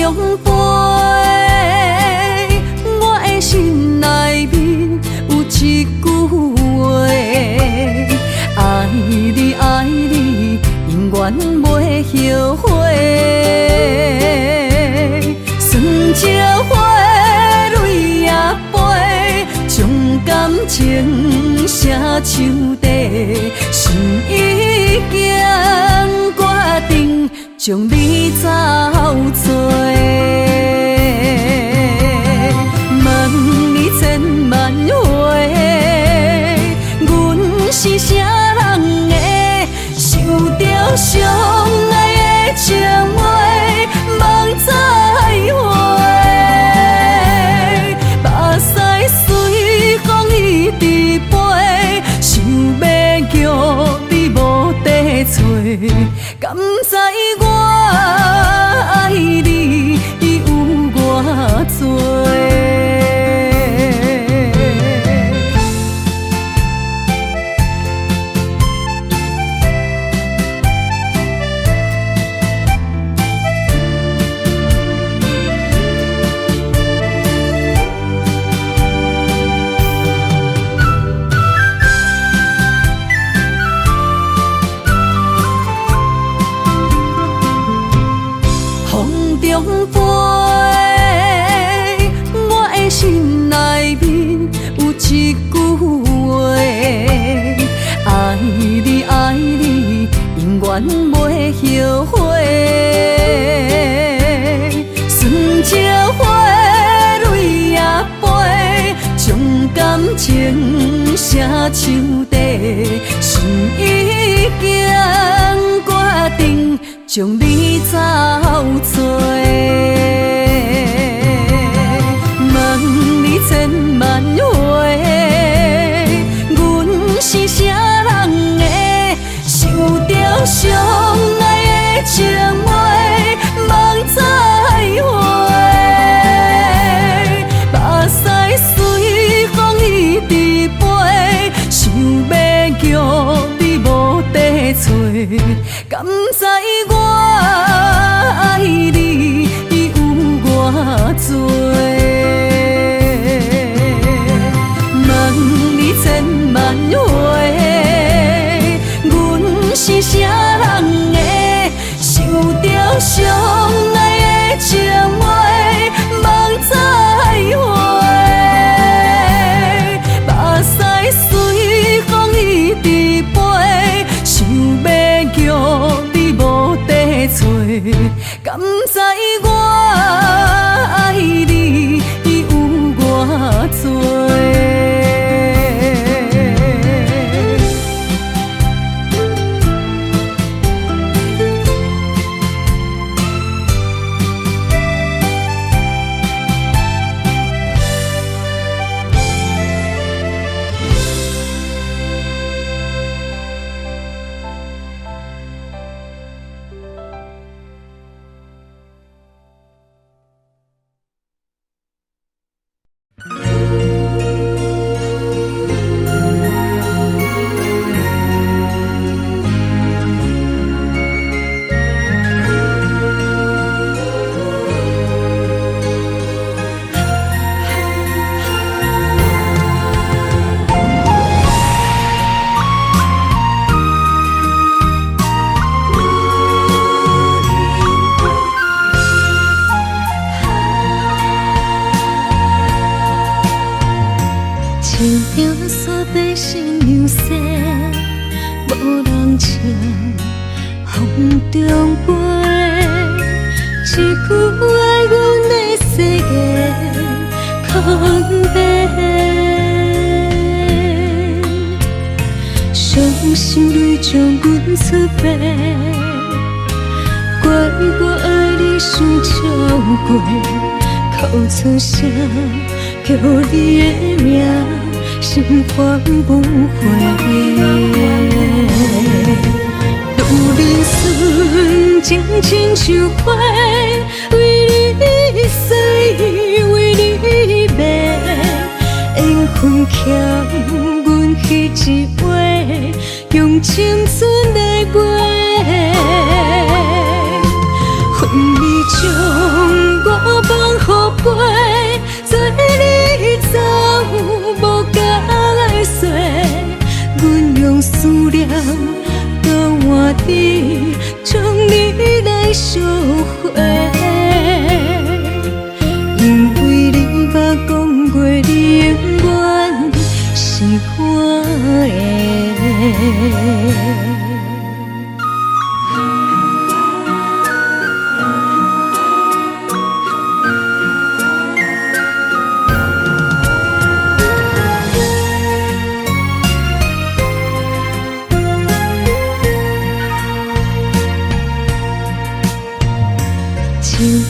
中飞，我的心内面有一句话，爱你爱你，永远袂后悔。酸椒花泪也飞，将感情写手底，心已经决定将你走做。问你千万回，阮是啥人的，受着伤爱的情话，望再会。目屎随风一直飞，想要叫你无地找，敢知我爱你有偌多？中飞，我的心内面有一句话，爱你爱你，永远袂后悔。酸椒花泪也飞，将感情写手底，心已经决定将你走做。问你千万回，阮是啥人的，受着伤爱的情话，望再会。目屎随风一直飞，想要叫你无地找，敢知我爱你有偌多？问你千万回，阮是啥人的，受着伤爱的情话，望再会。目屎随风一直飞，想要叫你无地找，敢知我爱你有偌多？出声叫你的名，心烦不回。路人顺情亲像花，为你洗，为你卖，缘分欠阮彼一回，用青春来换，恨你将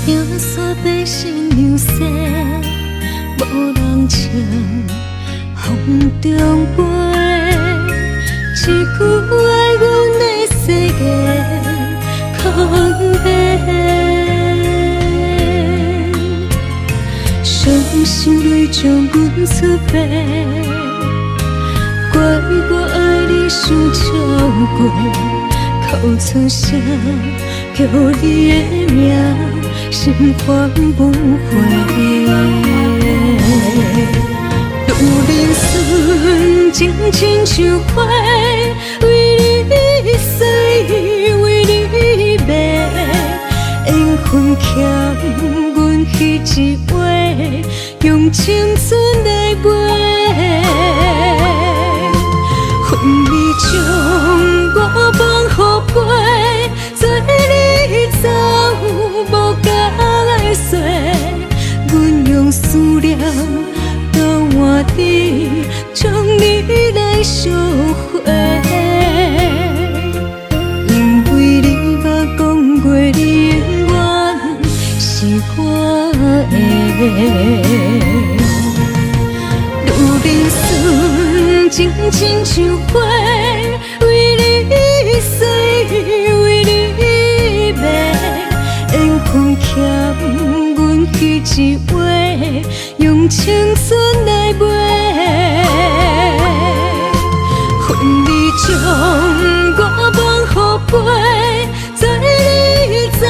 听山边新娘声，无人唱，风中飞。一句爱阮的世界空白，伤心泪将阮出发，怪我爱你伤超过，哭出声叫你的名，心烦不回。愈人顺情亲像花，为你洗，为你卖，缘分欠阮彼一回，用青春来买。恨你将我放予飞，做你走无甲来说，阮用思念。换你将你来烧火，因为你捌讲过，你永远是我的。愈人顺情亲像花，为你洗，为你卖，缘分欠阮彼一回，用青春来买。恨你将我放予飞，做你走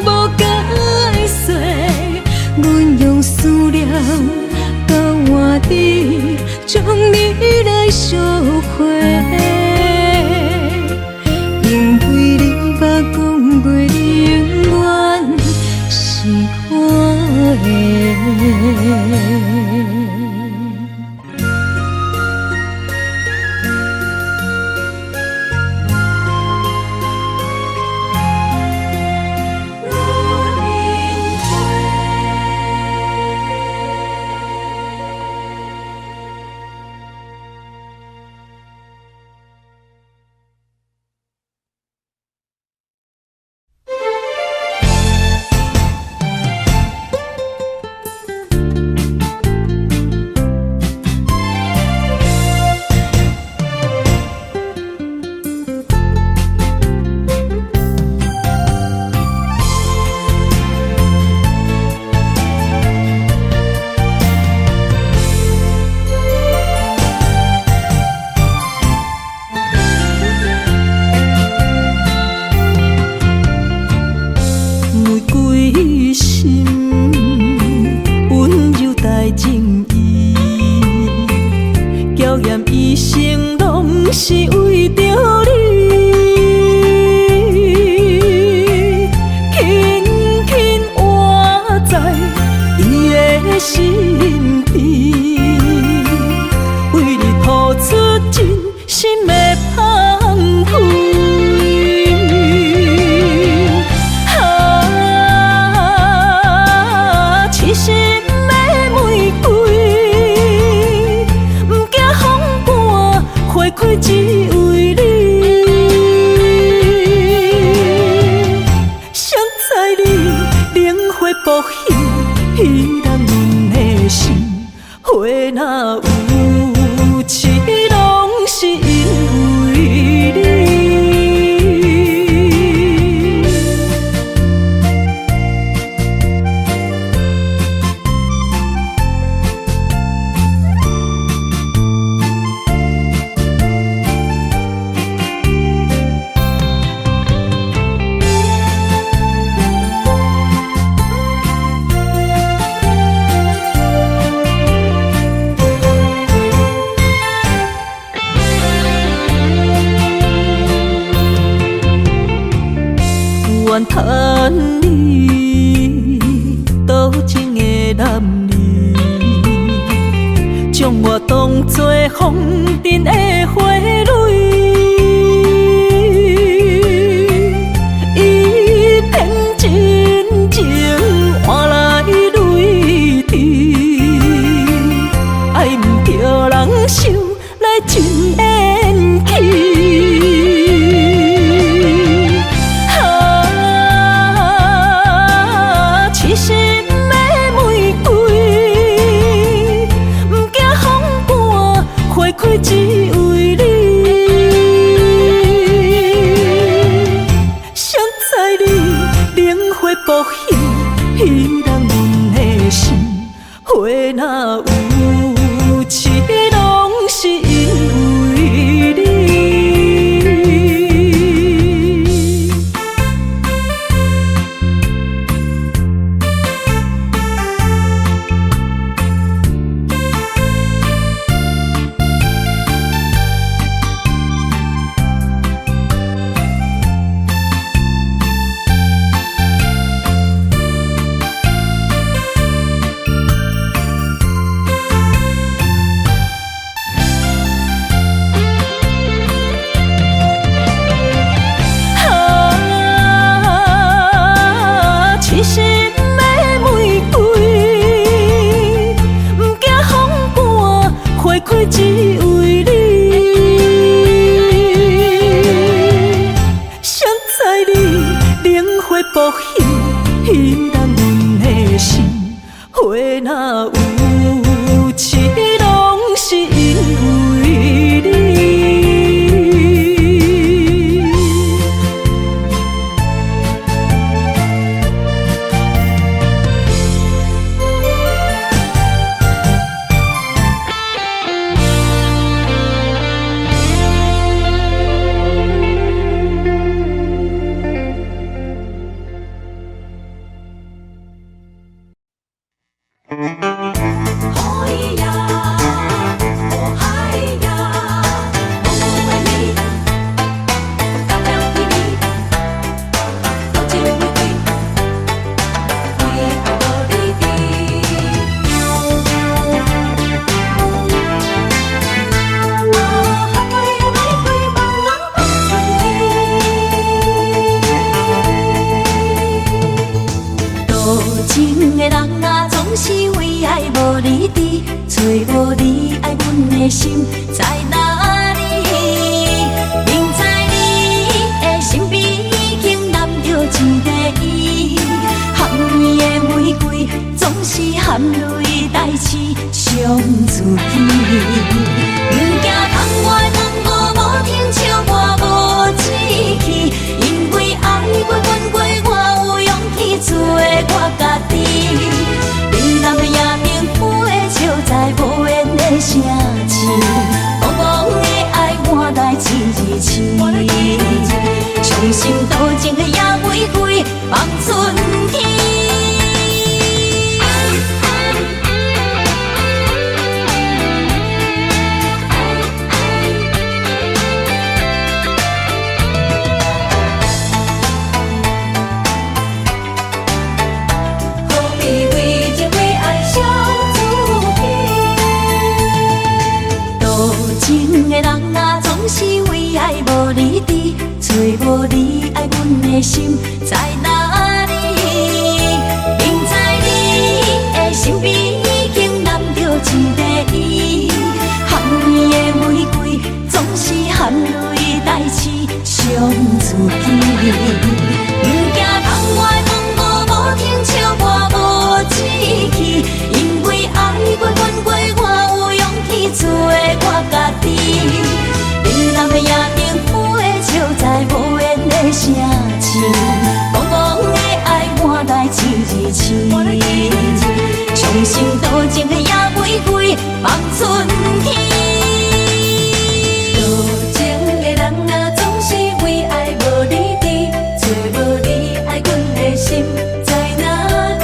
无甲来说，阮用思念甲换你，将你来烧火，因为你捌讲过，你永远是我的。怨叹你多情的男儿，将我当作风尘的花蕊，伊骗真情换来泪滴，爱不着人受来真缘起。报彼人阮的心，花若有痴，拢是因为你。只为你，谁知你冷火扑彼人阮的心，花若有痴，拢是因为你。情的人啊，总是为爱无你伫，找无你爱阮的心在哪里？明知你的身边已经揽着一个伊，含泪的玫瑰总是含泪代志上自己。不惊窗外风雨无停笑我无志气，因为爱过阮过，我有勇气做我家己。你人的夜明飞笑在无言的城市，茫茫的爱换来一字伤心多情的野玫瑰望春天。情的人啊，总是为爱无你伫，找无你爱阮的心在哪里？明知你的身边已经揽着一个伊，含泪的玫瑰总是含泪代志伤自己。不惊窗外风雨无停笑我无志气，因为爱过阮过，我有勇气做我家己。你人的夜明飞笑在无言的城市，茫茫的爱换来一字伤心多情的野玫瑰望春天。多情的人啊，总是为爱无你伫，找无你爱阮的心在哪里？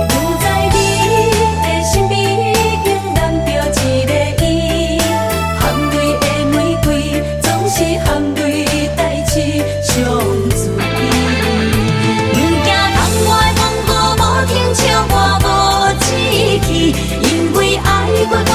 不知你的身边已经揽着一个伊，含泪的玫瑰总是含泪代志伤自己。不惊窗外风雨无停笑我无志气，因为爱过。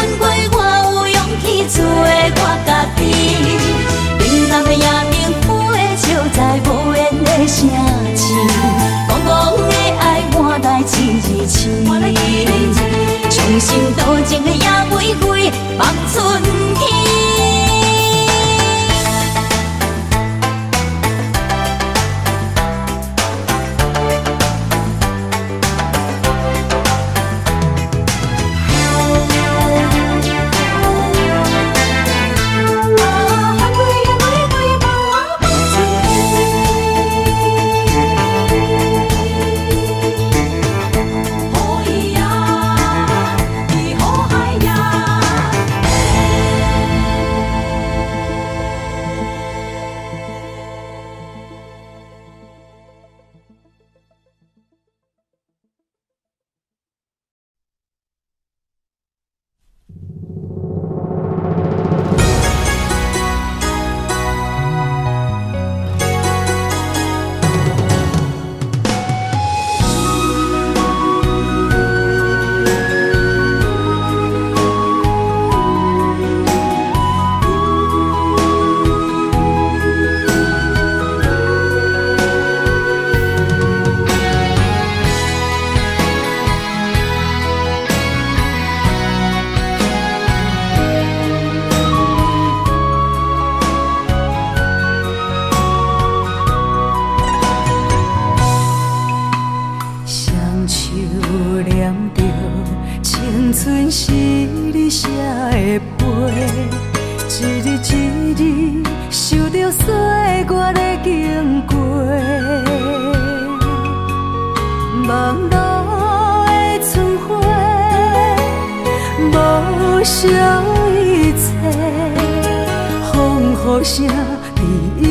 雨声伫伊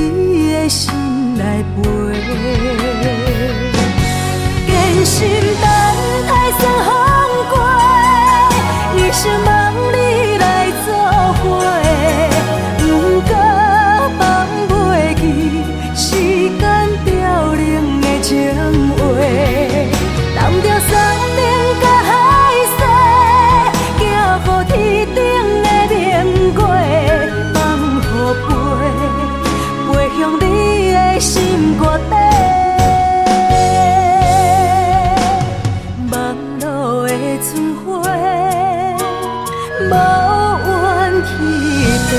的心内飞，坚心等待霜风过，一生望你来作伙，不过放袂记时间凋零的情话，揽着山顶甲海誓，寄予天顶的明月，放予飞向你的心肝底。望路的春花，无怨天地。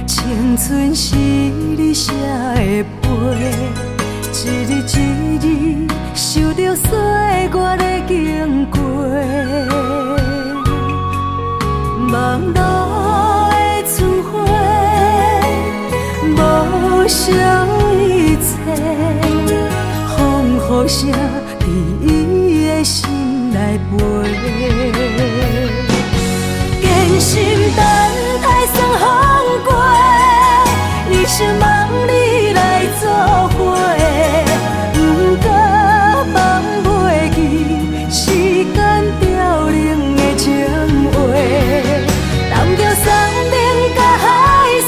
青春是你写的碑，一日一日受着岁月的经过。望路的春花，无少一切，风雨声伫伊的心内飞，坚心等待霜风过。一生望你来作伙，不过放袂记时间凋零的情话，揽着山顶甲海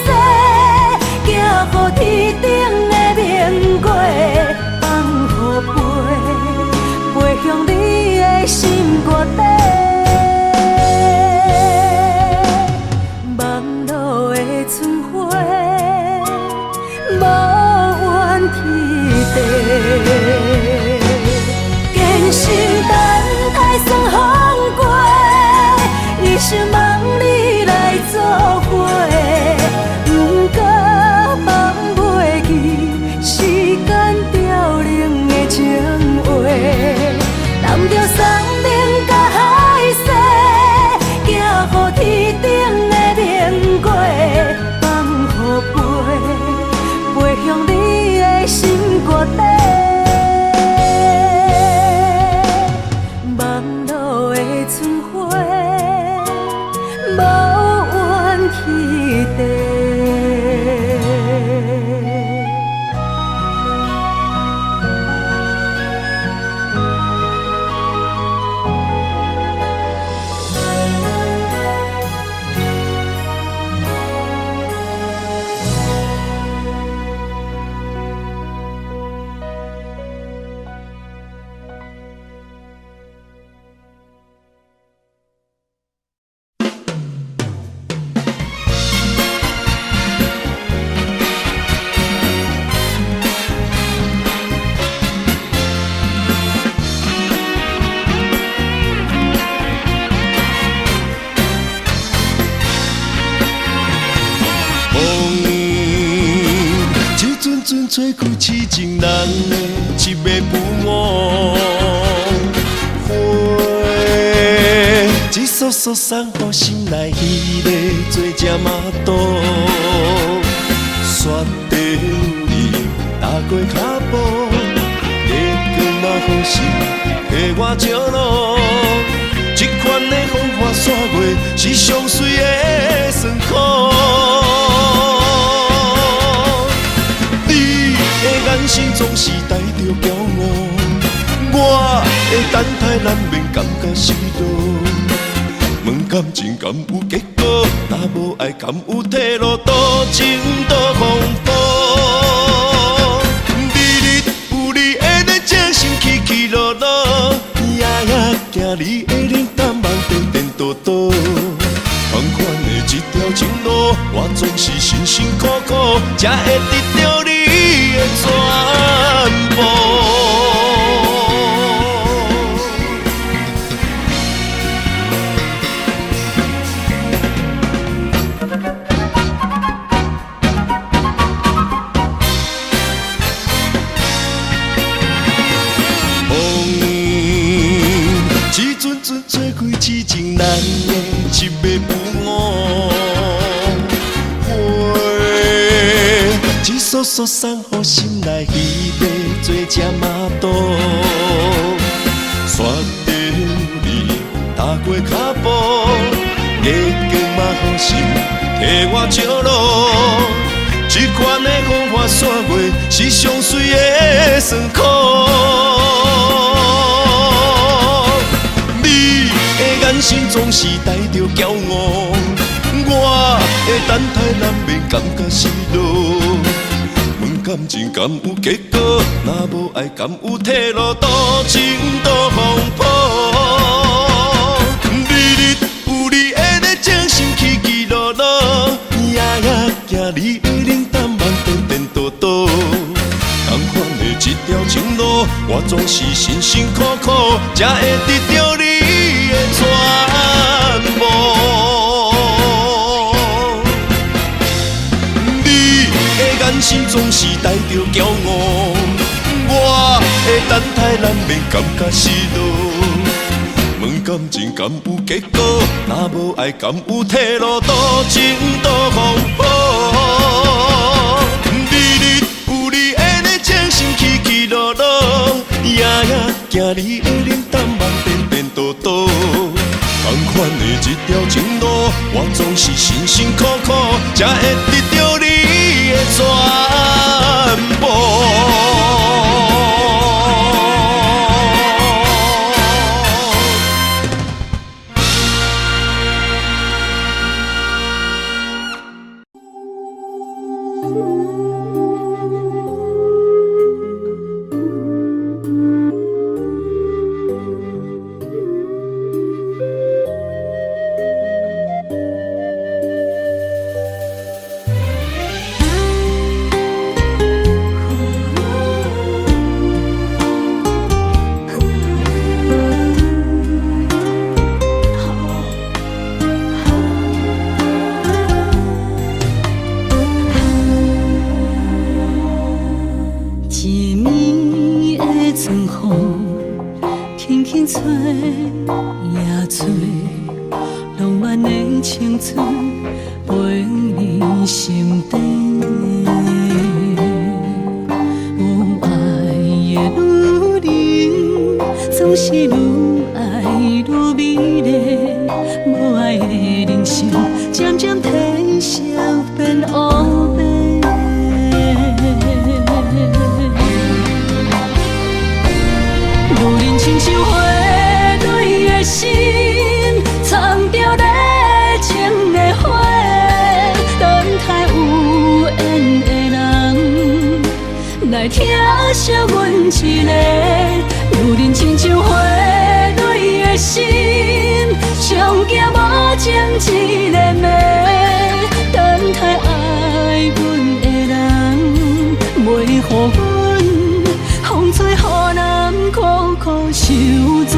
誓，寄予天顶的明月，放予飞向你的心肝底。望路的春花，无怨天地，坚心等待霜风过，一生望你来作伙，不过放袂记时间凋零的情话，揽着山顶甲海誓，寄予天顶的明月，放予飞向你的心肝底。望路的春花，无怨天地。吹开痴情人的一暝不忘，花一束束送予心内迄个做正马肚，雪地里踏过脚步，月光嘛好心陪我上路，这款的风花雪月是上水的酸苦。眼神总是带着骄傲，我的等待难免感觉失落。问感情敢有结果？若无爱敢有退路？多情多风波，日日有你的热情，心起起落落，夜夜行你的脸蛋，梦颠颠倒倒。同款的一条情路，我总是辛辛苦苦，才会得到你的全部。咱的一袂不误。花，一束束送予心内彼个做只马肚。煞着你踏过脚步，月光嘛好心替我照路。这款的风花雪月是上水的酸苦。眼神总是带着骄傲，我的等待难免感觉失落。问感情敢有结果？若无爱敢有退路？多情多风波。日日有你的咧精神起起落落，夜夜行你的冷淡慢颠颠倒倒。同款的一条情路，我总是辛辛苦苦，才会得到你的全部。你的眼神总是带着骄傲，我的等待难免感觉失落。问感情敢有结果？若无爱敢有退路？多情多风波。日日有你的咧精神起起落落，夜夜行你的冷淡慢颠颠倒倒。同款的一条情路，我总是辛辛苦苦，才会得到你的全部。疼惜阮一个，如人亲像花蕊的心，上惊无情一个暝，等待爱阮的人，袂予阮风吹雨淋，苦苦受罪。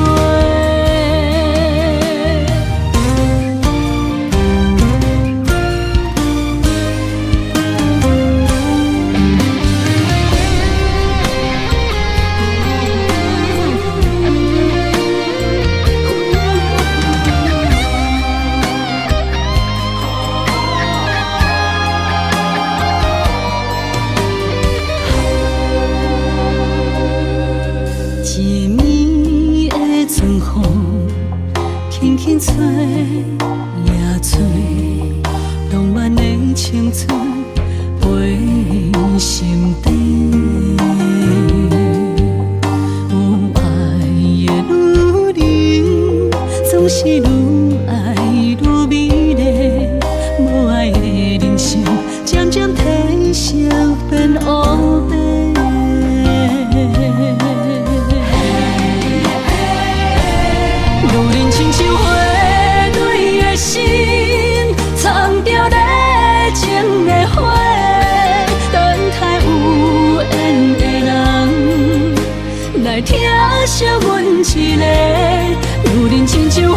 轻吹夜吹，浪漫的青春飞心底。有爱的女人，总是愈爱愈美丽。无爱的人生，渐渐褪色变乌白。如人亲像花蕊的心，藏着热情的花，等待有缘的人来疼惜阮一个。如人亲像花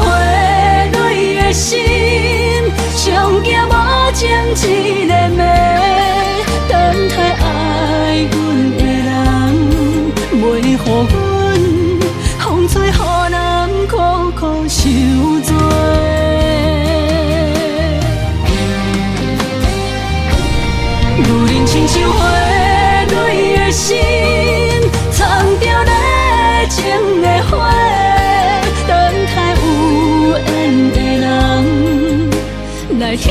蕊的心，上惊无情一个暝，等待爱阮的人，袂予阮风吹雨淋，苦苦受罪。像花蕊的心，藏着热情的花，等待有缘的人来疼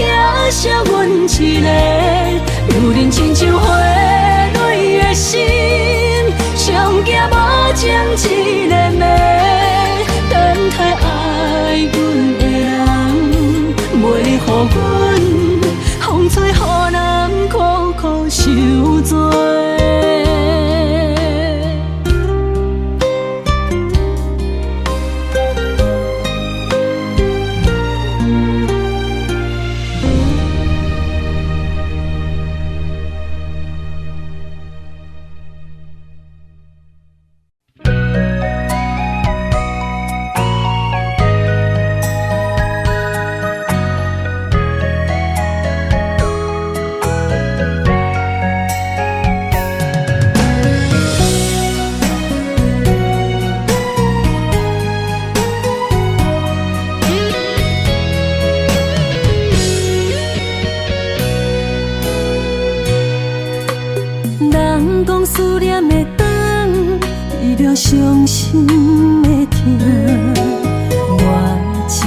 惜阮一个。女人亲像花蕊的心，上惊无情一个暝，等待爱阮的人，袂予阮风吹雨淋，苦苦受罪。人讲思念的灯，为了伤心的痛，我才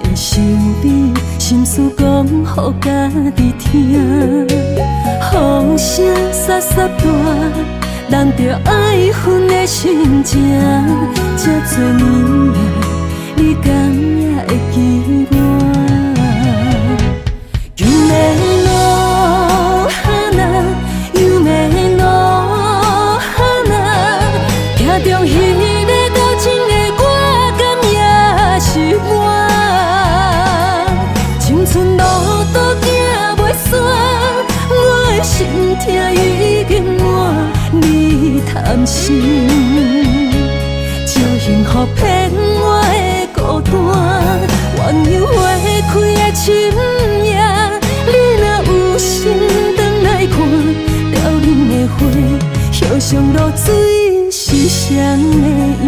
会想你，心事讲予家己听。风声沙沙大，人着爱分的心情。这多年来，你敢也会记我？中迄个交情的我，敢也是我。青春路途行袂煞，我的心痛已经满，你贪心，招幸福骗我的孤单。鸳鸯花开的深夜，你若有心转来看，凋零的花，飘上露水。是谁的影？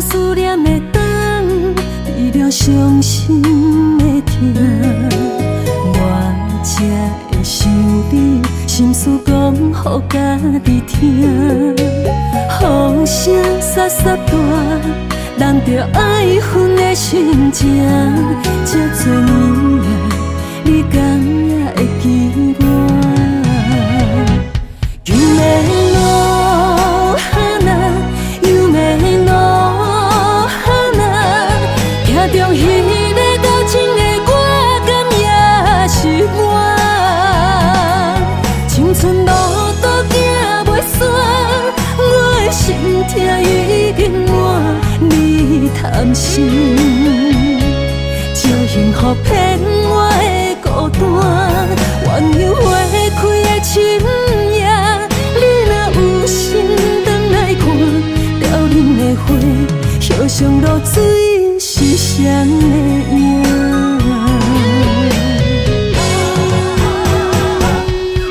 思念的灯，为了伤心的痛，我才会想你，心事讲予家己听。风声沙沙大，人着爱分的心情。这多年来，你敢也会记我？中迄个交情的我，敢也是我。青春路途行袂煞，我的心痛已经满，你贪心，招幸福骗我的孤单。鸳鸯花开的深夜，你若有心转来看，凋零的花，飘上露水。是谁的影？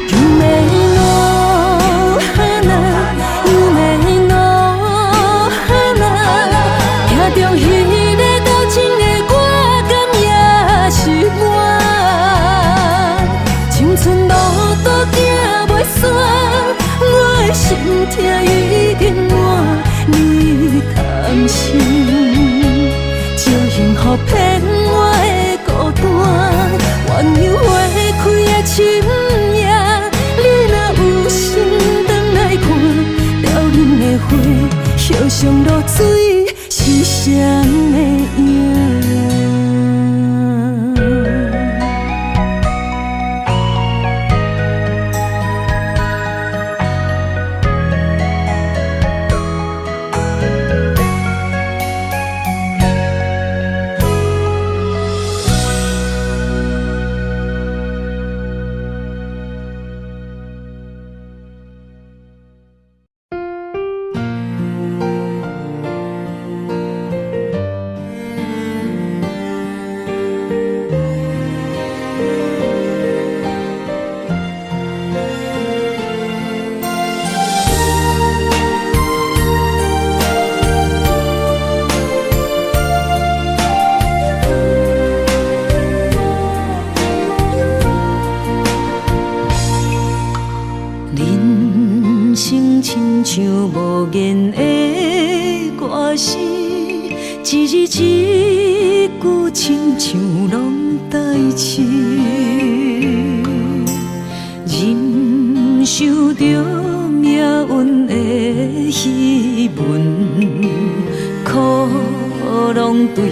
夢の花，夢の花，鏡中迄個交情的我，敢也是我。青春路途行袂煞，我的心痛已經滿，你貪心。幸福骗我的孤单，鸳鸯花开的深夜，你若有心转来看，凋零的花，飘上露水，是谁的影？像无言的歌词，一字一句亲像拢代志，忍受着命运的戏文，苦拢对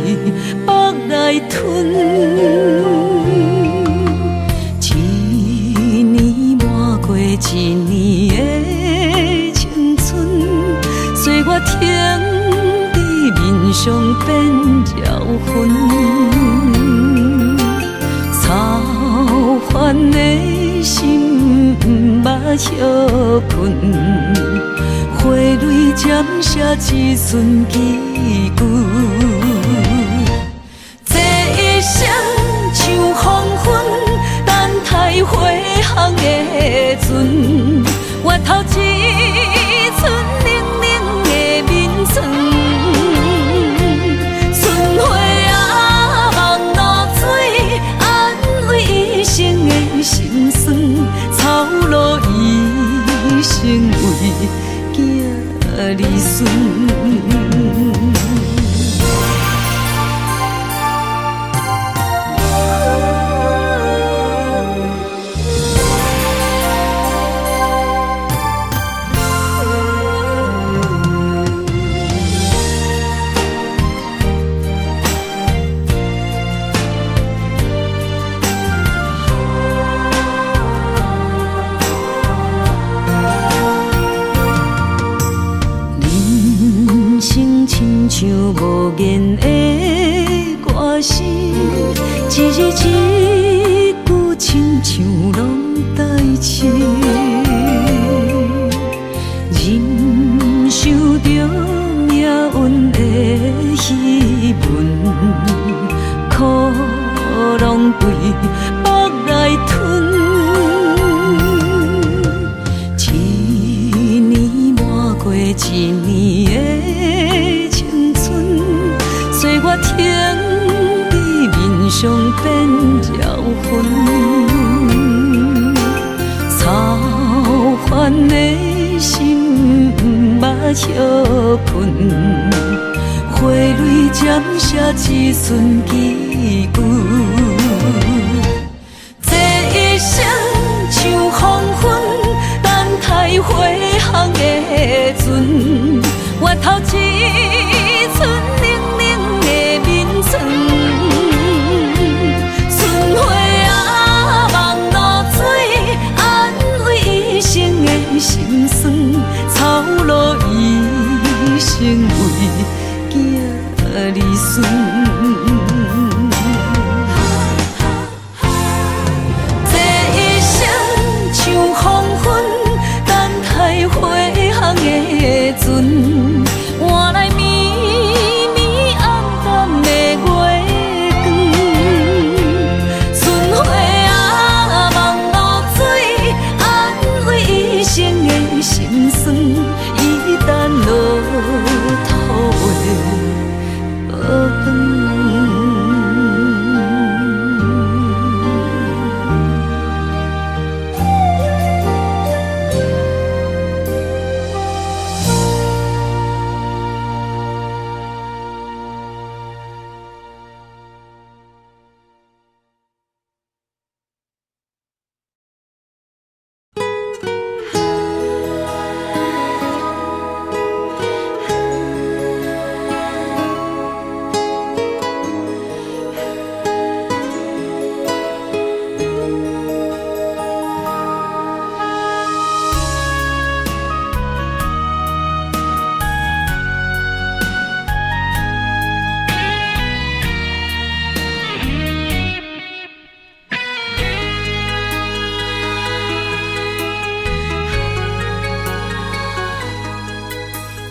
腹来吞。一年漫过一年的青春，岁月停伫面上变妖魂，操烦的心不捌歇困，花蕊渐写一寸字句。这一生像黄昏，等待花香的船，越头一寸冷冷的眠床。春花啊，望露水，安慰一生的心酸。草路一生为囝儿孙。像无言的歌词，一字一句亲像拢代志，忍受着命运的戏文，苦拢对腹来吞。一年漫过一年的岁月停伫面上变妖魂，操烦的心不捌歇困，花蕊渐写一寸字句。这一生像黄昏，等待花香的船，越头一寸春花啊，望露水，安慰一生的心酸。草路一生为囝儿孙。这一生像黄昏，等待花香的船，换来心酸，一旦落土的学堂。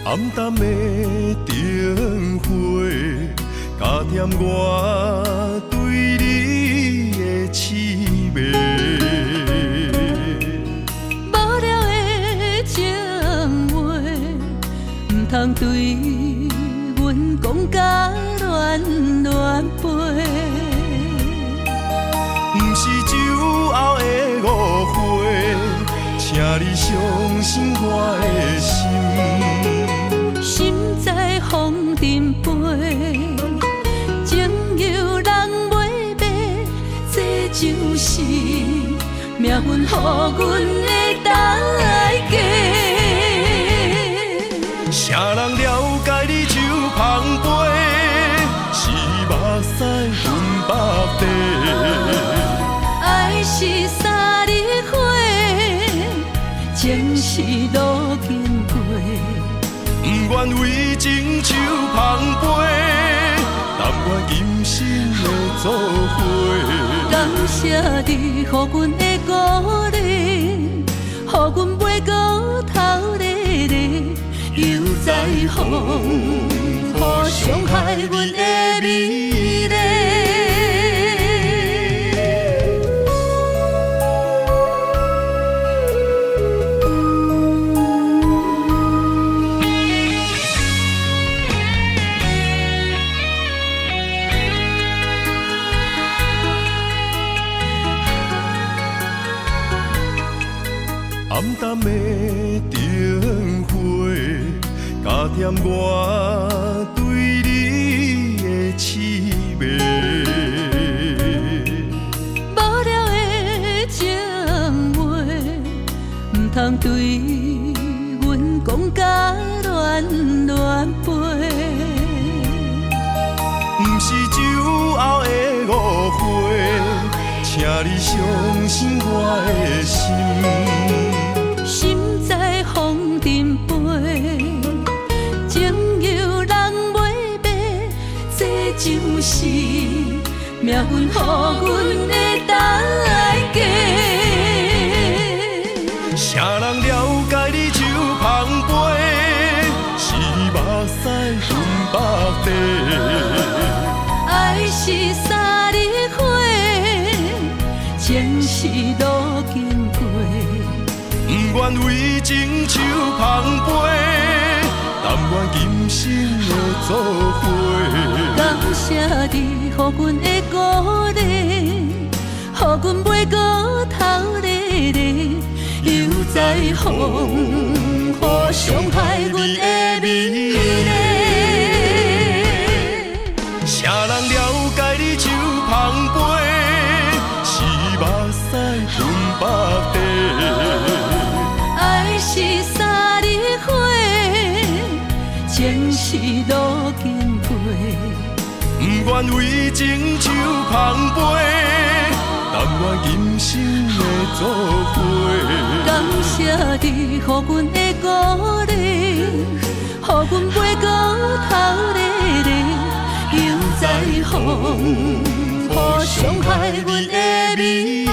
暗淡的灯火，加添我对你的痴迷。无聊的情话，唔通对阮讲甲乱乱飞。不是酒后的误会，请你相信我的心。命运予阮的代价。啥人了解你手捧杯，是目屎分百地。爱是三日火，情是路经过。不愿为情手捧杯，但愿今生的作伙。感谢你，予阮的鼓励，予阮袂过头日日，又在风雨伤害阮的美丽。暗淡的灯火，加添我对你的痴迷。无聊的情话，唔通对阮讲甲乱乱飞。不是酒后的误会，请你相信我的心。心在风尘飞，情由人袂白，这就是命运予阮的代价。啥人了解你手捧杯，是目屎分百地。爱是三日火，情是路经过。不愿为情手捧杯，但愿今生的作伙。感谢你，予阮的鼓励，予阮袂过头日日，又在风雨伤害阮的美丽。啥人了解你手捧杯，是目屎分百地。爱是三日火，情是路经过。不愿为情手捧杯，但愿今生的作伙。感谢你，予阮的鼓励，予阮袂过头日日，又在风雨伤害阮的美丽。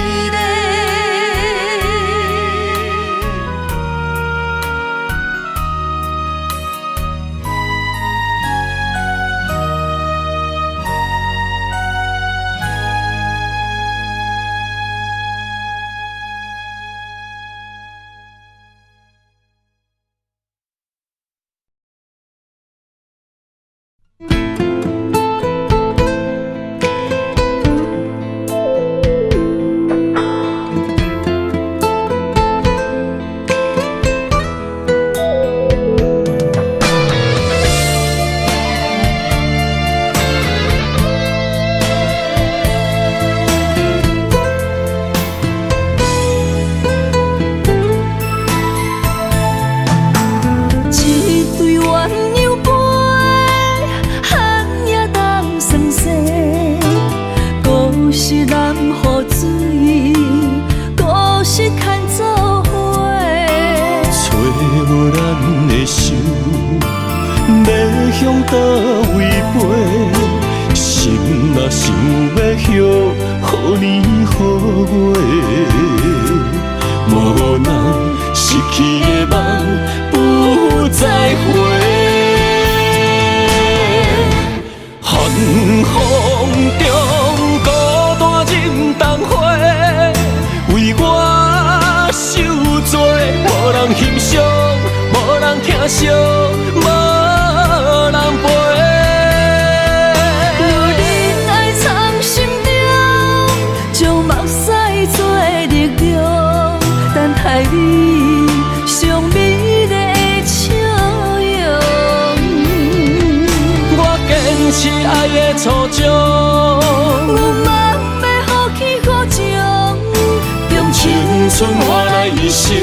用情春换来一生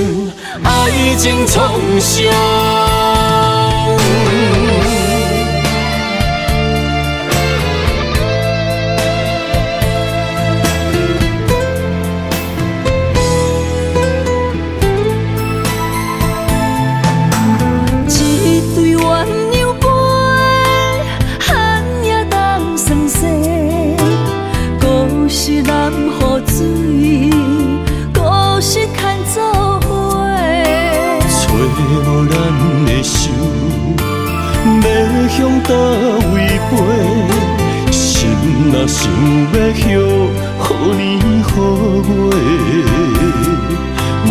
爱情创伤。无咱的手，要向倒位飞？心若想要许，予年予月，无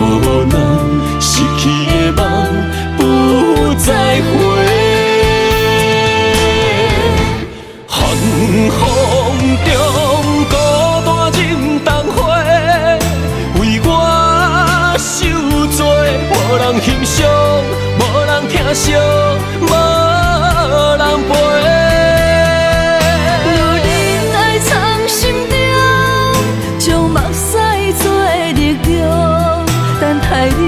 咱失去的梦不再回。寒风中孤单忍冬花，为我受罪，无人欣赏。无人疼惜，无人陪。若忍爱藏心中，将目屎做力量，等待你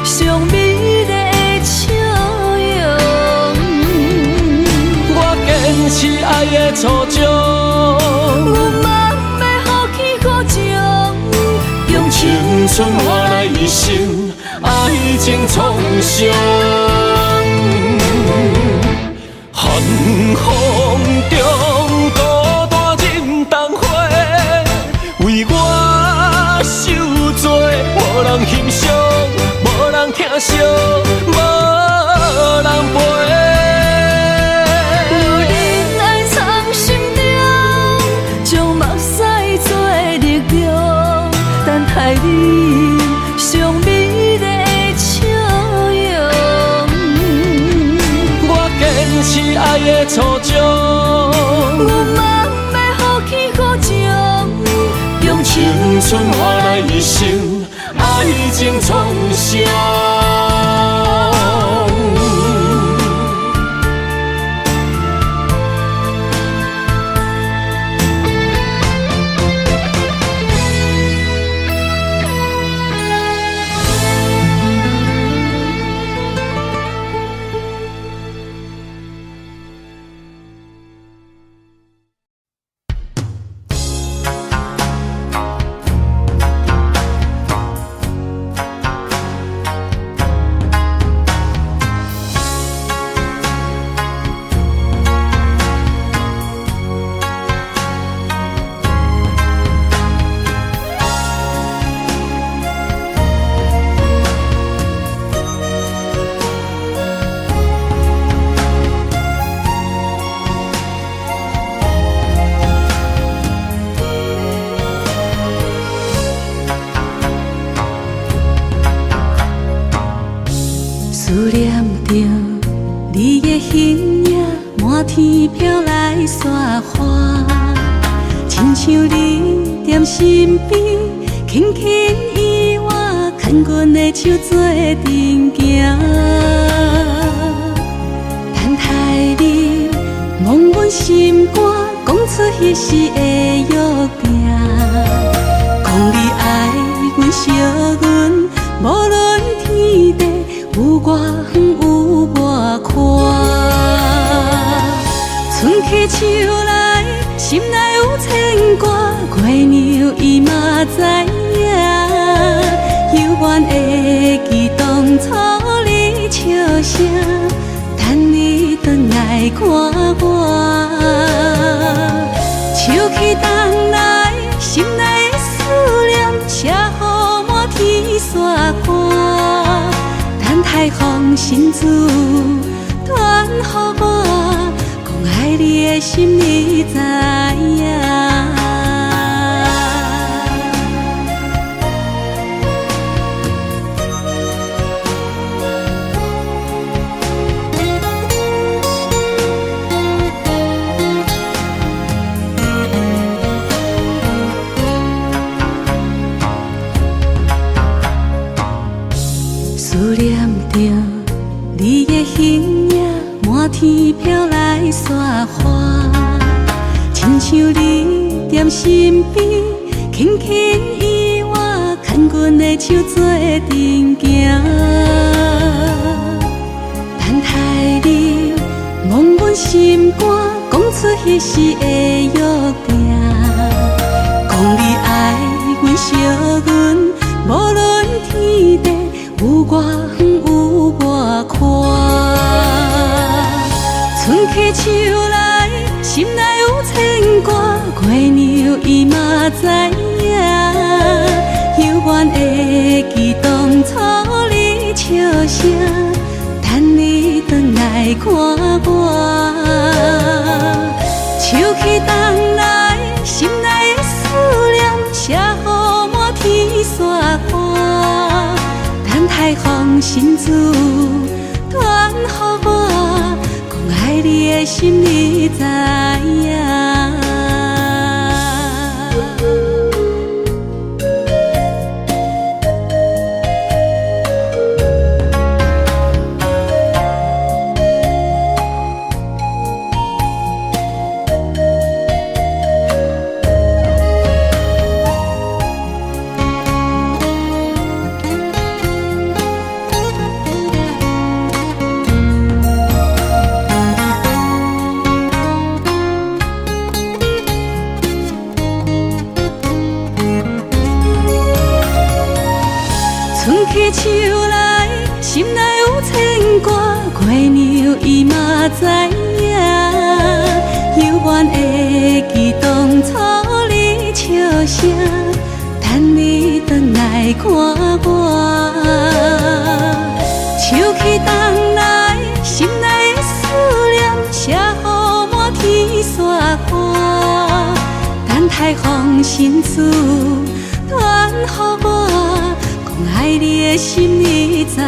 上美丽的笑容。我坚持爱的初衷，有梦要予起予情，用青春换来一生。爱情创伤，寒风中孤单忍冬花，为我受罪，无人欣赏，无人疼惜，无人陪。若忍爱藏心中，将目屎做力量，等待你上美。坚持爱的初衷，有梦要予起予情，用青春换来一生爱情创伤。思念着你的形影，满天飘来雪花，亲像你踮身边，轻轻依我，牵阮的手做阵行。等待你望阮心肝，讲出彼时的约定，讲你爱阮、惜阮，无论天地。有我远有我宽，春去秋来，心内有牵挂，月娘伊嘛知影，犹原会记当初你笑声，等你转来看我，秋去冬来，心内的思念，写予满天雪花。太风心事传予我，讲爱你的心你知影。思念着你的形影，满天飘来雪花，亲像你踮身边，轻轻依我，牵阮阮的手做阵行。等待你望阮心肝，讲出彼时的约定。讲你爱阮惜阮，无论天地有外远有外宽。春去秋来，心内有牵挂，月娘伊嘛知影。犹原会记当初你笑声，等你转来看我。秋去冬来，心内的思念写予满天雪花。等待风信子传予我，讲爱你的心你知影。春去秋来，心内有牵挂，月娘伊嘛知影。犹原会记当初你笑声，等你转来看我。秋去冬来，心内的思念写予满天雪花。等待风信子传予我，爱你的心你知影。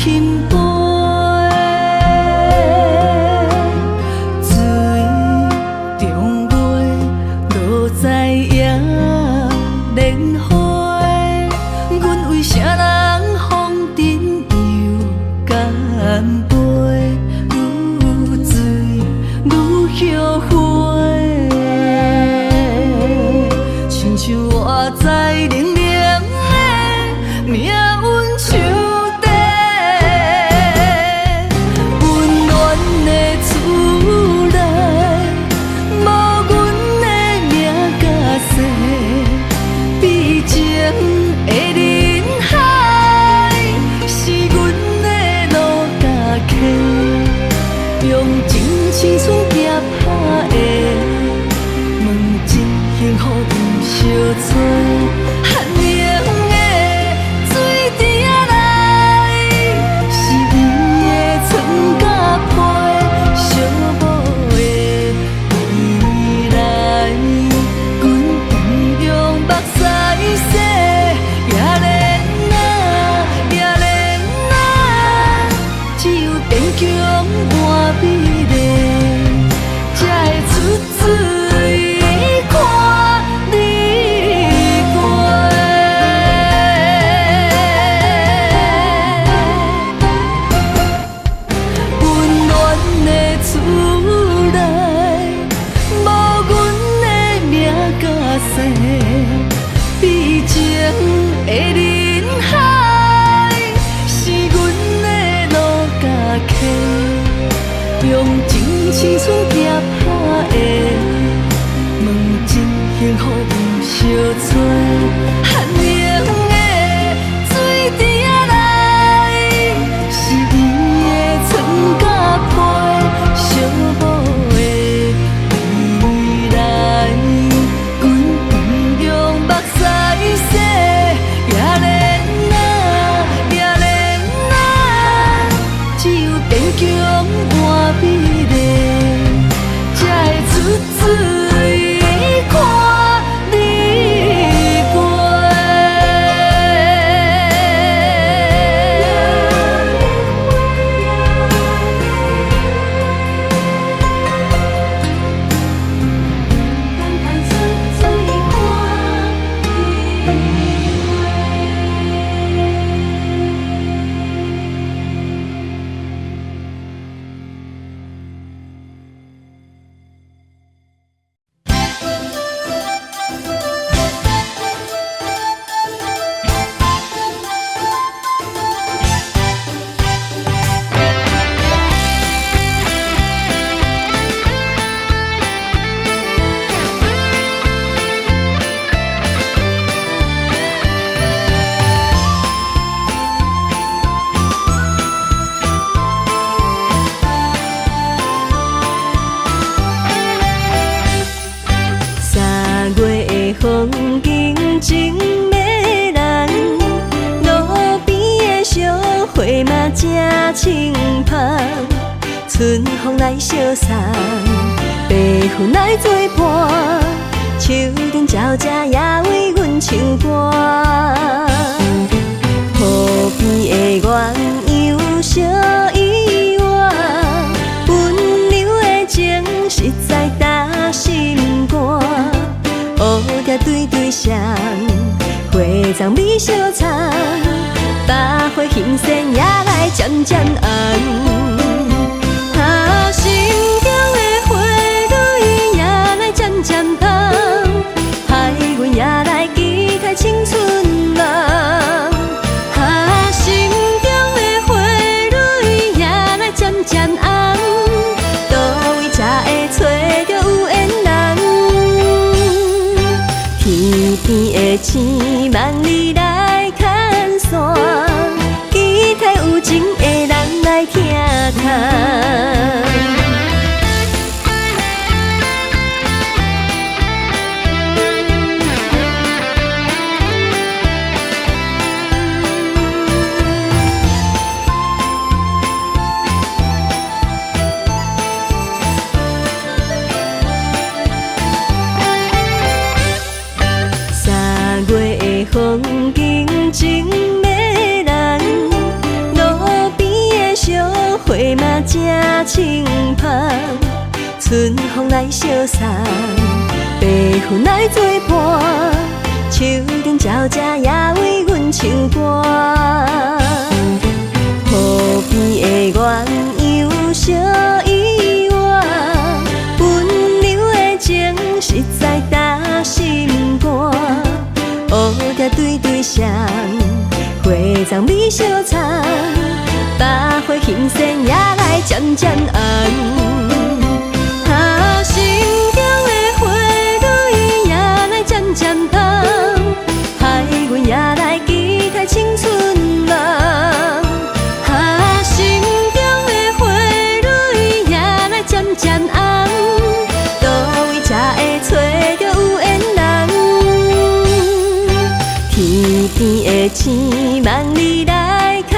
轻飞，水中月落在野莲花，阮为啥人风尘又干杯？愈醉愈后悔，亲像我在冷冷的命运手底，温暖的厝内，无阮的名甲姓，悲情的人海，是阮的路甲客，用真青春夹拍的，问一幸福毋相找。寒冷的水滴仔来，是伊的床甲被，寂寞的未来，阮同样目屎洗，也连那，也连那，只有坚强换美丽，才会出水看你过。温暖的厝内，无阮的名甲姓，悲情的人海，是阮的路甲客，用真青春夹拍的，问真幸福毋相找。寒冷的水滴仔来，是伊的床甲被，寂寞的未来，阮同样目屎洗，也连那，也连那，只有坚强换美丽，才会出水看你过。3月的风景真迷人，路边的小花嘛真清芳，春风来相送，白云来作伴，树顶鸟只也为阮唱歌。河边的鸳鸯小依偎，温柔的情实在打心肝。乌蝶对对双，花丛美相藏，百花新鲜也来渐渐红。心中的花蕊也来渐渐红，海阮也来期待青春梦。心中的花蕊也来渐渐红，倒位才会找着有缘人？天边的星望你来牵线，期待有情的人来听谈。3月的轻芳，春风来相送，白云来作伴，树顶鸟只也为阮唱歌。河边的鸳鸯小依偎，温柔的情实在打心肝。乌蝶对对双，花丛美相藏，百花新鲜也来渐渐红。心中的花蕊也来渐渐红，害阮也来期待青春梦。心中的花蕊也来渐渐红，倒位才会找着有缘人？天边的星梦里来牵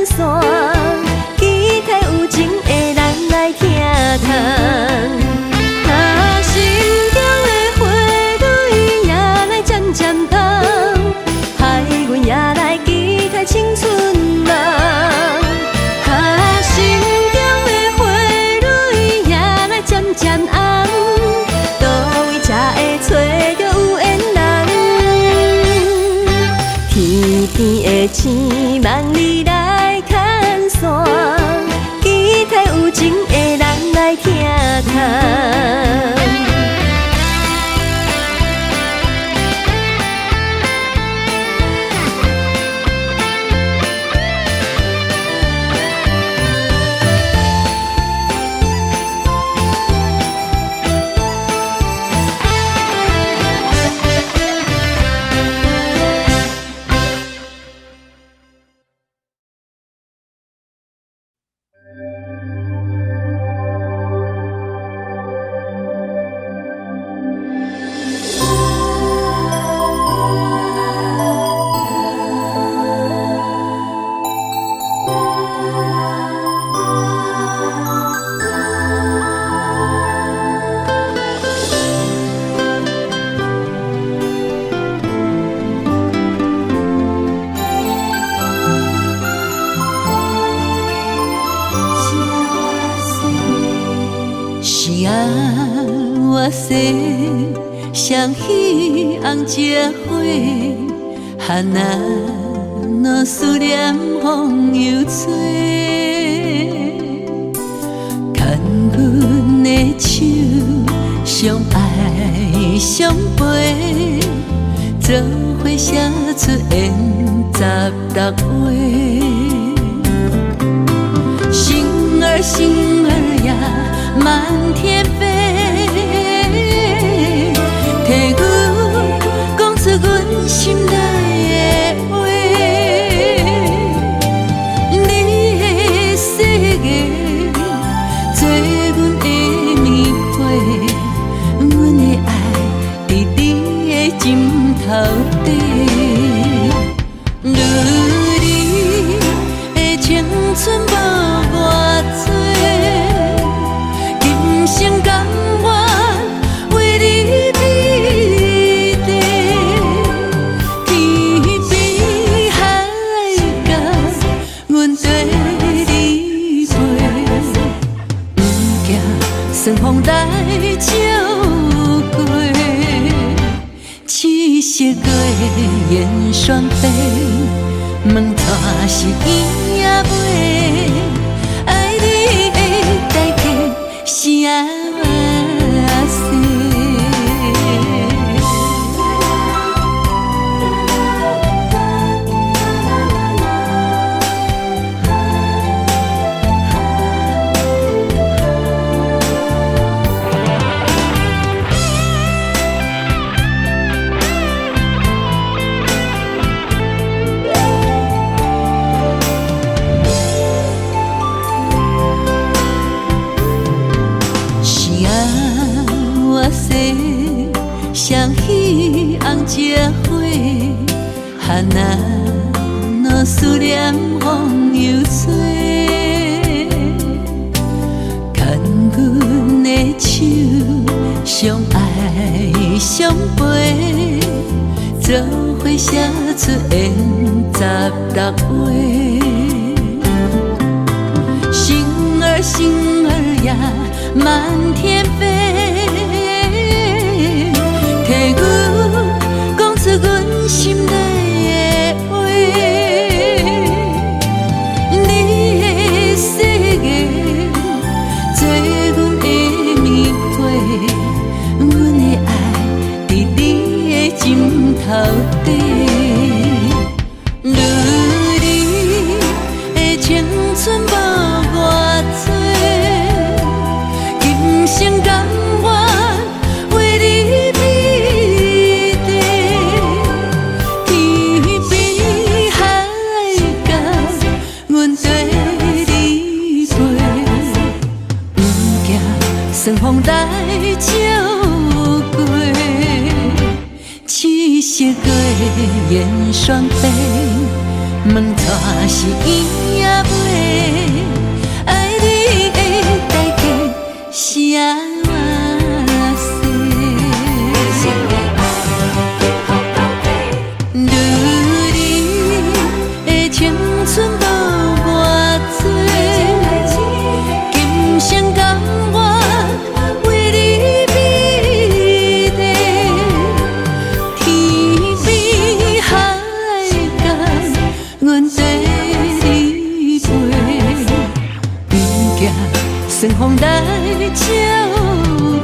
线，期待有情的人来听谈。青春梦，心中的花蕊也来渐渐红，倒位才会找着有缘人？天边的星梦里来牵线，期待有情的人来听谈。双喜红结花，哈那若思念风又吹，牵阮的手，相爱相陪，做伙写出缘十六月。星儿呀，满天飞。替阮讲出阮心内的话，你的世界做阮的棉被，阮的爱伫你的枕头底。你的青春无偌多，今生甘愿为你。顺风来照过，七色月圆双飞，问带是圆也袂，爱你的代价啥事？双喜红结花，哈那若思念风又吹，牵阮的手，相爱相陪，做伙写出缘16月。星儿也漫天飞，替阮讲出阮心内的话。你的世界做阮的棉被，阮的爱伫你的枕头底。春无偌多，今生甘愿为你美丽。天边海角，阮跟你飞，不惊顺风来照过。七色月圆双飞。问带是伊也袂，爱你的代价啥世？如你的青春无偌多，今生甘愿为你美丽。天边海角。阮跟你飞，不惊顺风来照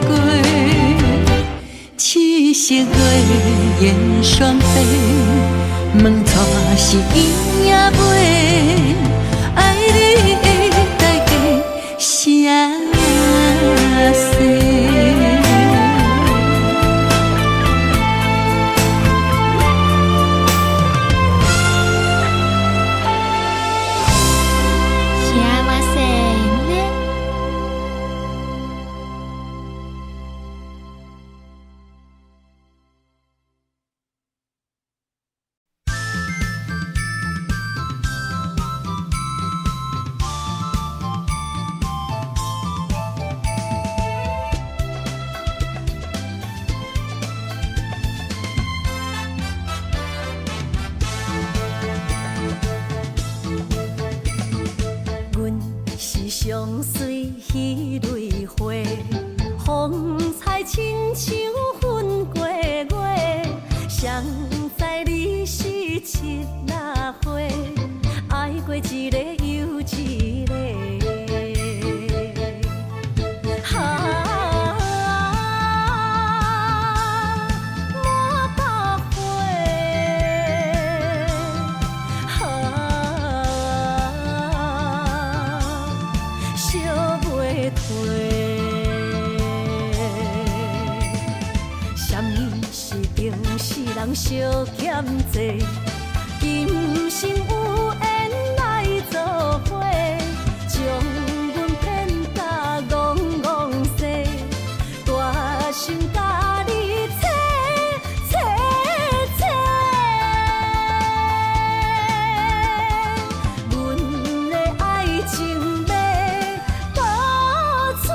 过。七色月圆双飞，问带是伊也袂，爱你的代价啥世？相随彼蕊花，风采亲像云过月。谁知你是七那花，爱过一个又一个。人相欠债，今生有缘来作伙，将阮骗甲戆戆西，大心甲你切切切，阮的爱情要倒找。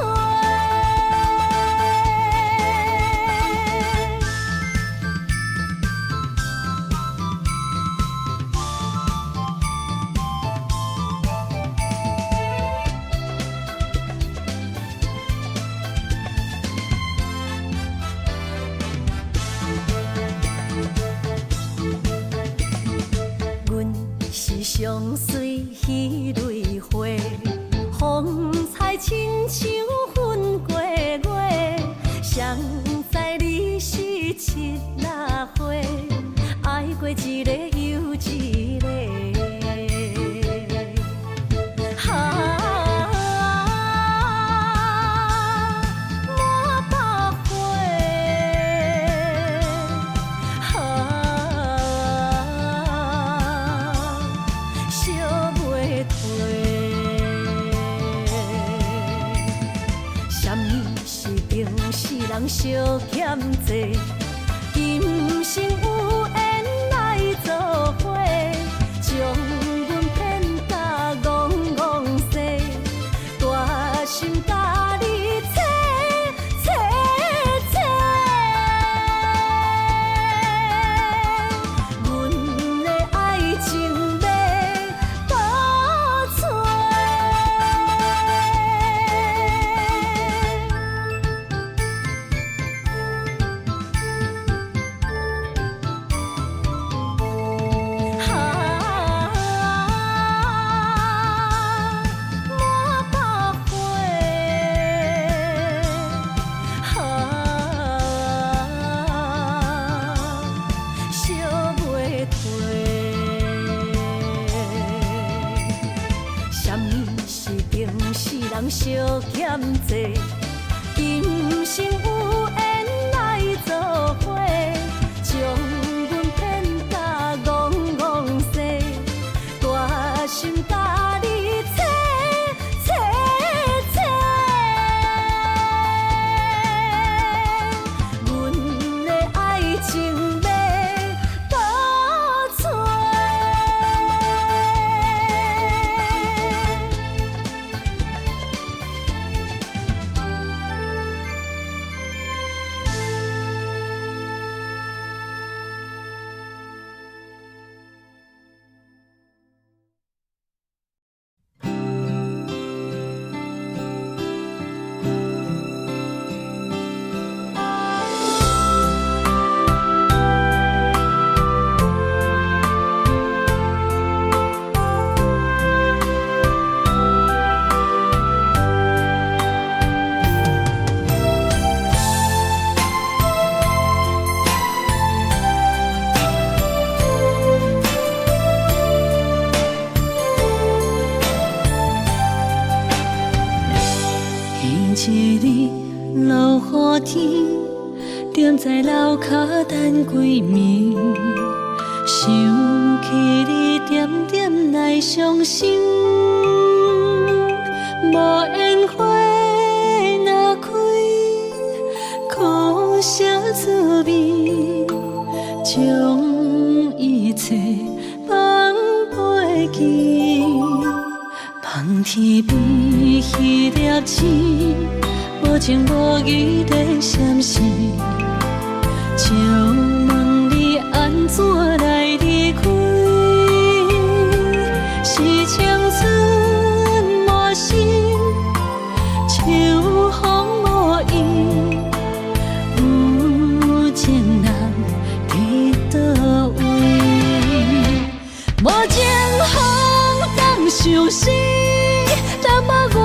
相随彼蕊花，风采亲像云过月。谁知你是七那花，爱过一个又一个。人相欠债，今生有缘来作伙，将阮骗甲戆戆西，大心甲你切切切，阮的爱情要倒找。人相欠债，今生有缘来做伙，将阮骗甲戆戆西，大心甲你切切切，阮的爱情要倒找。一日落雨天，踮在楼骹等归暝，想起你点点来伤心。无烟花若开，苦涩滋味，将一切放袂记。望天边迄粒星，无情无义地闪烁，借问你安怎来离开？是青春无心，秋风无意，有情人伫倒位？无情风当相思。淡薄我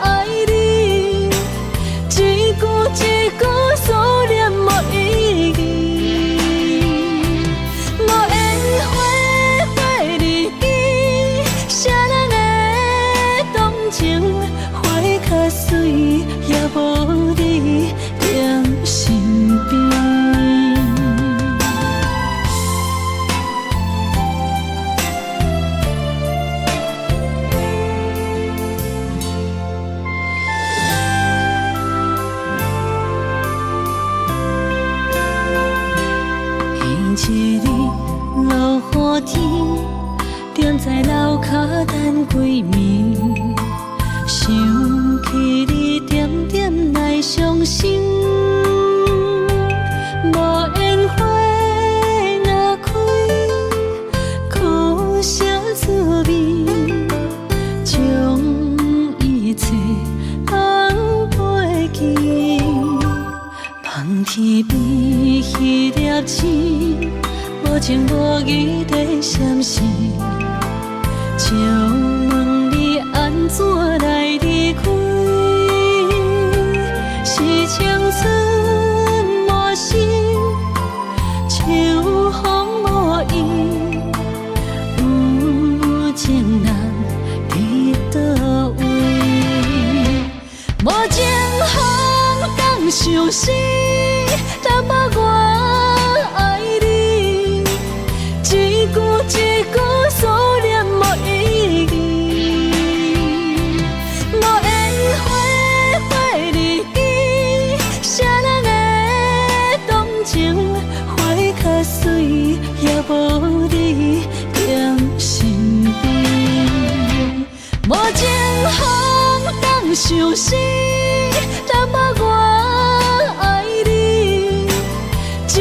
爱你，一句一句思念无意义。无烟花花日记，谁人的动情花较水，也无你踮身边。一日落雨天，踮在楼骹等归暝，想起你点点来伤心。无烟花若开，苦涩滋味，将一切放袂记。望天边迄粒星，无情无义地闪烁，借问你安怎来离开？是青春无心，秋风无意，有情人伫倒位？无情风当相思，淡薄我爱你，一句一句思念无意义。无烟花花日记，谁人的动情花较水，也无你踮身边。无情风当相思，淡薄我爱你，一句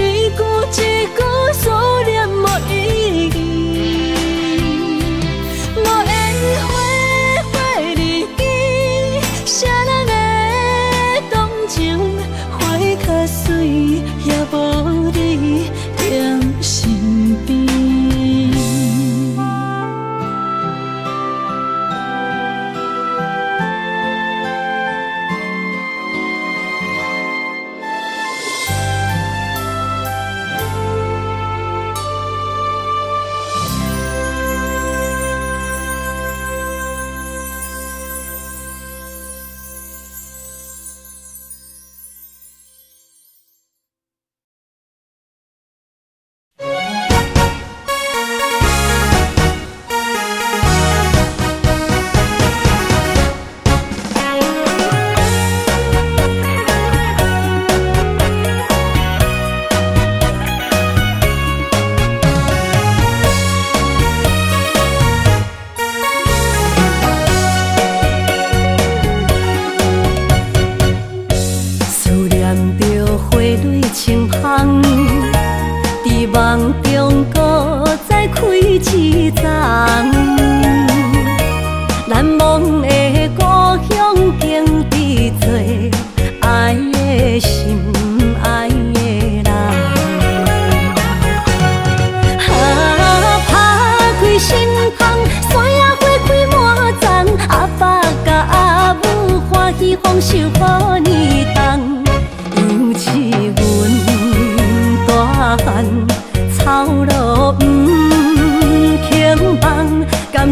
一句思念无意义。无烟花花日记，谁人的动情花较水，也无你踮身边。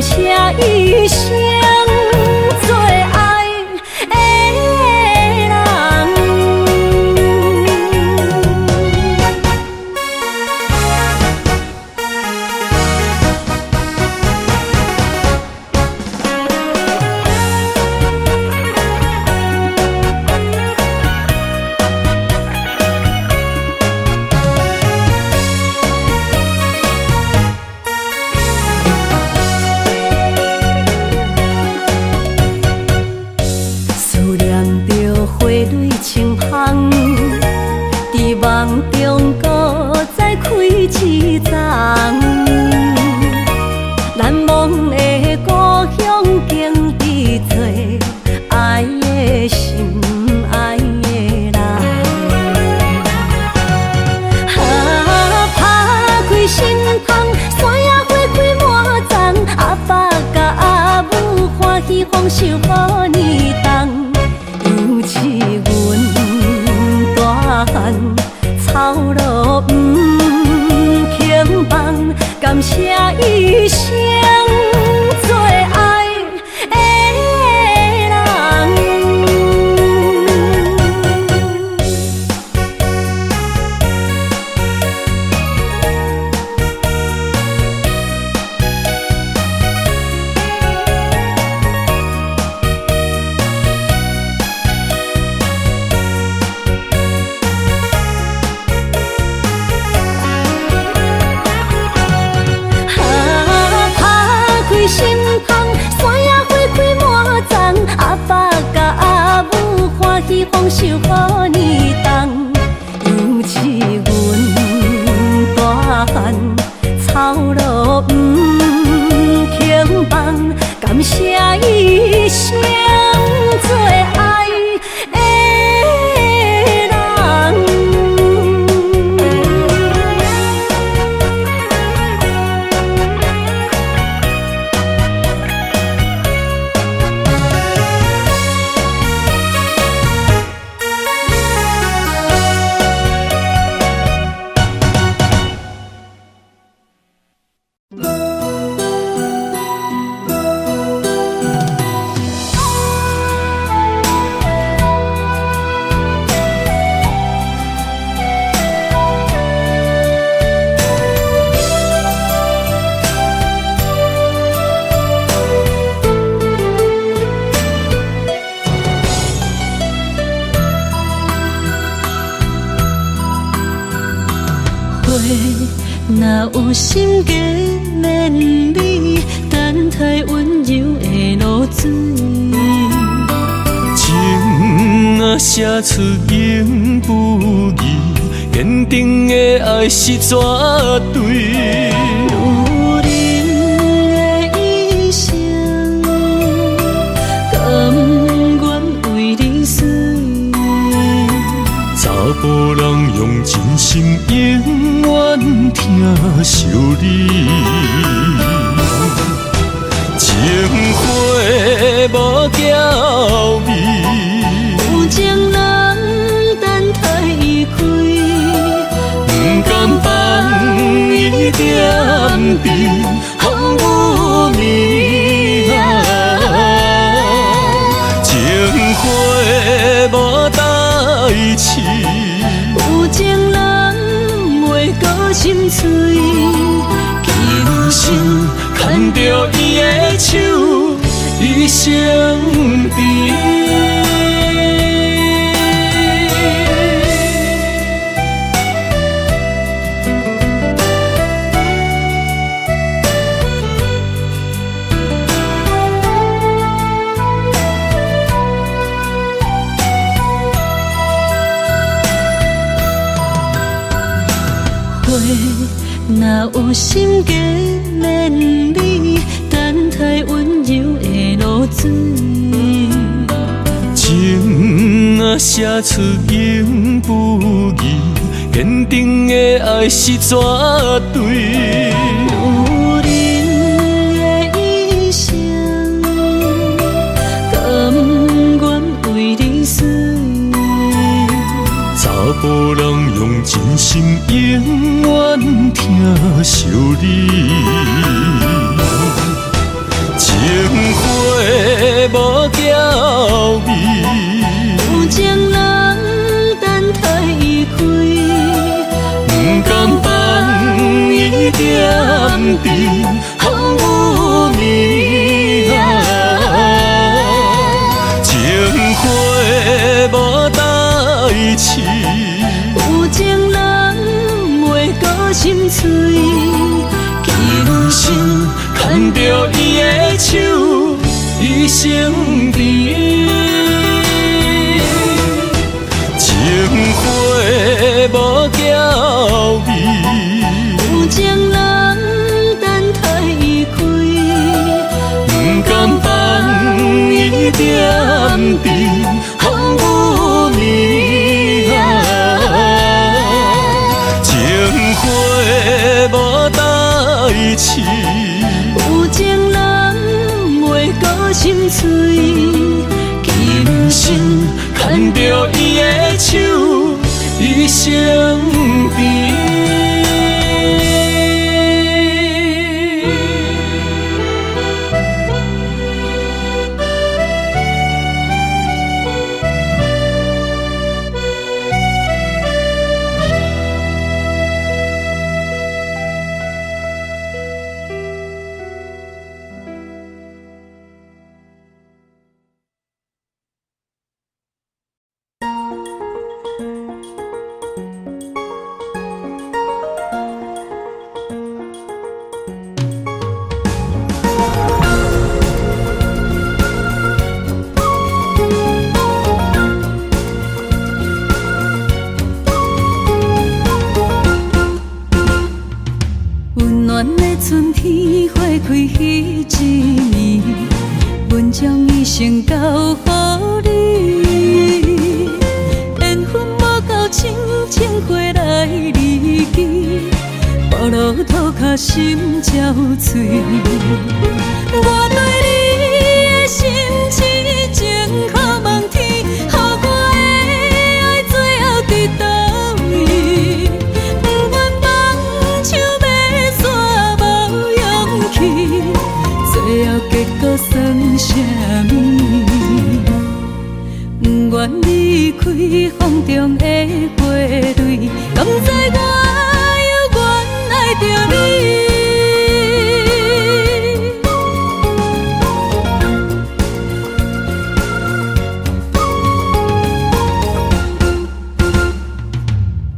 谢一生做爱的人。思念着花蕊清香，伫梦中搁再开一丛。难忘的故乡，经历做爱的心，爱的人。打开心窗，山野花开满丛，阿爸甲阿母欢喜丰收好年冬。犹是阮大汉草路不轻放，感谢一生做爱的人。心窗，山野花开满丛，阿爸甲阿母欢喜丰收好年冬。犹是阮大汉草路不轻放，感谢一生做爱的人。若有心计免理，等待温柔的露水。情若写出言不义，坚定的爱是绝对。女人的一生，甘愿为你死。查甫人用真心永远疼惜你，情花无娇美，有情人等待伊开，不甘放伊点滴，风雨暝情花无代志。有情人袂过心碎，今生牵着伊的手，一生甜。若有心计免理，等待温柔的露水。情若写出永不义，坚定的爱是绝对。女人的一生，甘愿为你死。查甫人用真心永远疼惜你，无娇美。有情人等待伊开，不甘放伊点滴风雨暝情花无代志。有情人袂顾心碎，今生牵着伊的手，一生甜。情花无娇美，有情人等待伊开，不甘放伊点滴风雨暝情花无代志。有情人袂顾心碎，今生牵着伊的手，一生甜。温暖的春天花开迄一年，阮将伊生交予你。缘分无够深，情花来离去，步路涂脚心焦碎。我对你的心痴情可望天，予我的爱最后伫倒位？不愿放手要煞无勇气，最后结果算啥物？不愿离开风中的花蕊，甘知我犹原爱着你。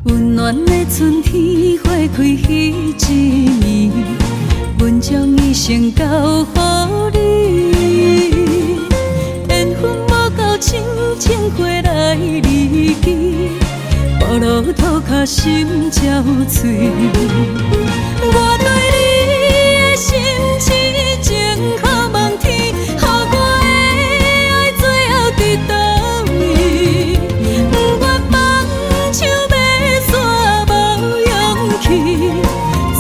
温暖的春天花开迄一年，阮将伊生交予你。缘分无够深，情花来离去，步路涂脚心焦碎。我对你的心痴情可望天，予我的爱最后伫倒位？不愿放手要煞无勇气，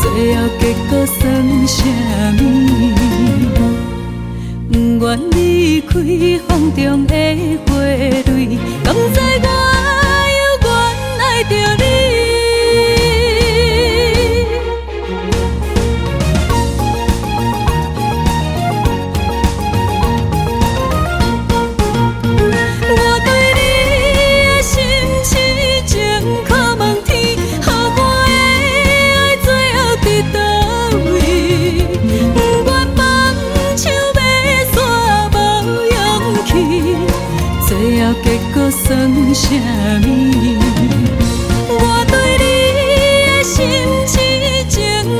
最后结果算啥物？不愿离开风中的花蕊，甘知我犹原爱着你。我对你的心痴情可望天，予我的爱最后伫倒位？不愿放手要煞无勇气，最后结果算啥物？我对你的心痴情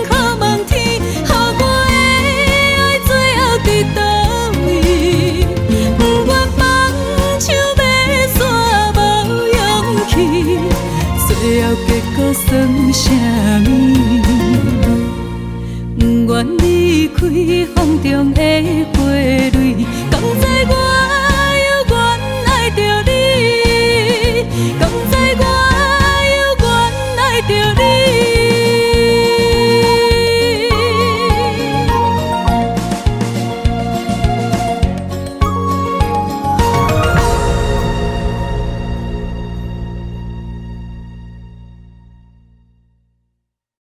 可望天，予我的爱最後伫倒位？不願放手要煞無勇氣，最後結果算啥物？不願離開風中的花蕊，甘知我